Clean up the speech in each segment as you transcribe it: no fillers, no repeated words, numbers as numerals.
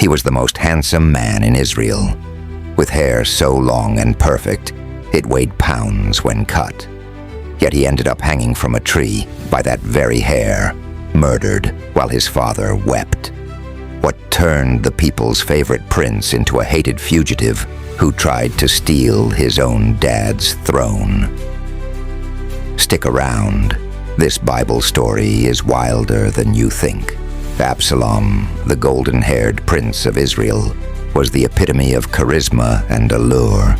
He was the most handsome man in Israel, with hair so long and perfect, it weighed pounds when cut. Yet he ended up hanging from a tree by that very hair, murdered while his father wept. What turned the people's favorite prince into a hated fugitive who tried to steal his own dad's throne? Stick around. This Bible story is wilder than you think. Absalom, the golden-haired prince of Israel, was the epitome of charisma and allure,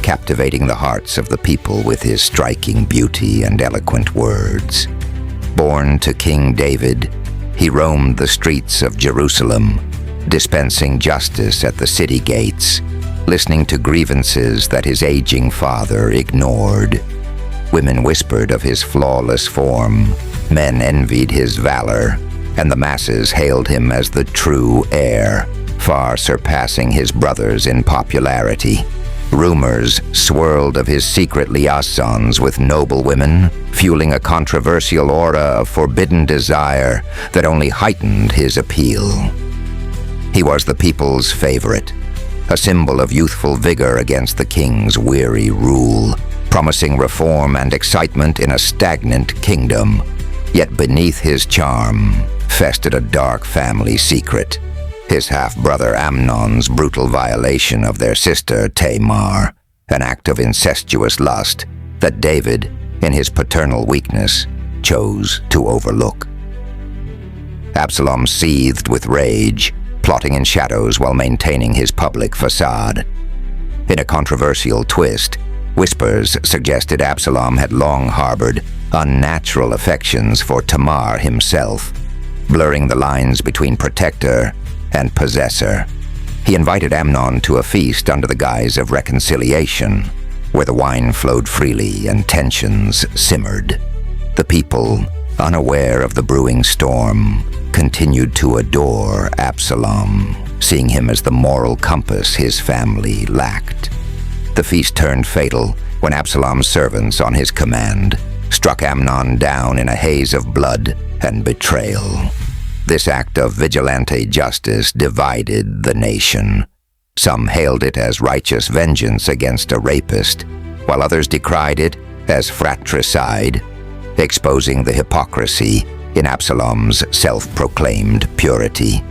captivating the hearts of the people with his striking beauty and eloquent words. Born to King David, he roamed the streets of Jerusalem, dispensing justice at the city gates, listening to grievances that his aging father ignored. Women whispered of his flawless form, men envied his valor, and the masses hailed him as the true heir, far surpassing his brothers in popularity. Rumors swirled of his secret liaisons with noble women, fueling a controversial aura of forbidden desire that only heightened his appeal. He was the people's favorite, a symbol of youthful vigor against the king's weary rule, promising reform and excitement in a stagnant kingdom. Yet beneath his charm festered a dark family secret: his half-brother Amnon's brutal violation of their sister Tamar, an act of incestuous lust that David, in his paternal weakness, chose to overlook. Absalom seethed with rage, plotting in shadows while maintaining his public facade. In a controversial twist, whispers suggested Absalom had long harbored unnatural affections for Tamar himself, blurring the lines between protector and possessor. He invited Amnon to a feast under the guise of reconciliation, where the wine flowed freely and tensions simmered. The people, unaware of the brewing storm, continued to adore Absalom, seeing him as the moral compass his family lacked. The feast turned fatal when Absalom's servants, on his command, struck Amnon down in a haze of blood and betrayal. This act of vigilante justice divided the nation. Some hailed it as righteous vengeance against a rapist, while others decried it as fratricide, exposing the hypocrisy in Absalom's self-proclaimed purity.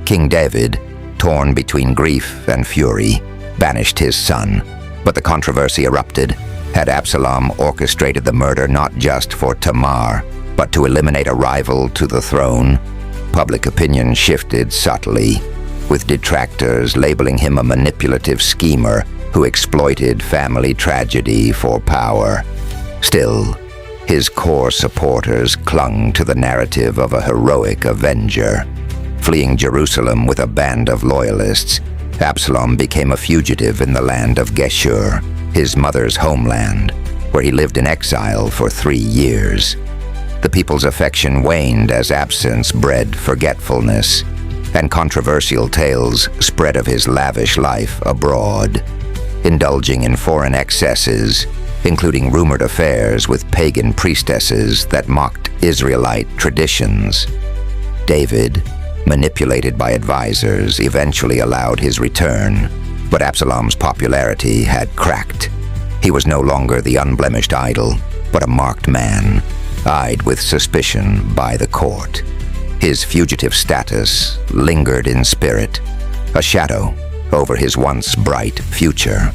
King David, torn between grief and fury, banished his son, but the controversy erupted had Absalom orchestrated the murder not just for Tamar, but to eliminate a rival to the throne. Public opinion shifted subtly, with detractors labeling him a manipulative schemer who exploited family tragedy for power. Still, his core supporters clung to the narrative of a heroic avenger. Fleeing Jerusalem with a band of loyalists, Absalom became a fugitive in the land of Geshur, his mother's homeland, where he lived in exile for 3 years. The people's affection waned as absence bred forgetfulness, and controversial tales spread of his lavish life abroad, indulging in foreign excesses, including rumored affairs with pagan priestesses that mocked Israelite traditions. David, manipulated by advisors, eventually allowed his return, but Absalom's popularity had cracked. He was no longer the unblemished idol, but a marked man, eyed with suspicion by the court. His fugitive status lingered in spirit, a shadow over his once bright future.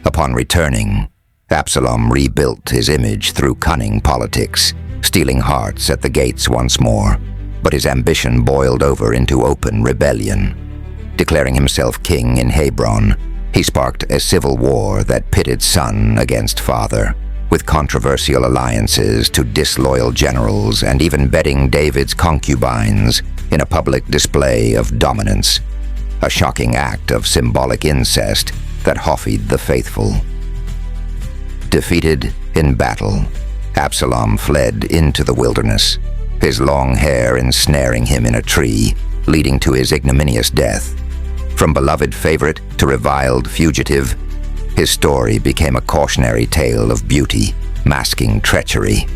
Upon returning, Absalom rebuilt his image through cunning politics, stealing hearts at the gates once more, but his ambition boiled over into open rebellion. Declaring himself king in Hebron, he sparked a civil war that pitted son against father, with controversial alliances to disloyal generals and even bedding David's concubines in a public display of dominance, a shocking act of symbolic incest that hoffied the faithful. Defeated in battle, Absalom fled into the wilderness, his long hair ensnaring him in a tree, leading to his ignominious death. From beloved favorite to reviled fugitive, his story became a cautionary tale of beauty, masking treachery,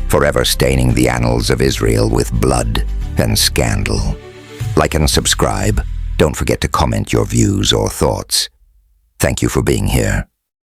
forever staining the annals of Israel with blood and scandal. Like and subscribe. Don't forget to comment your views or thoughts. Thank you for being here.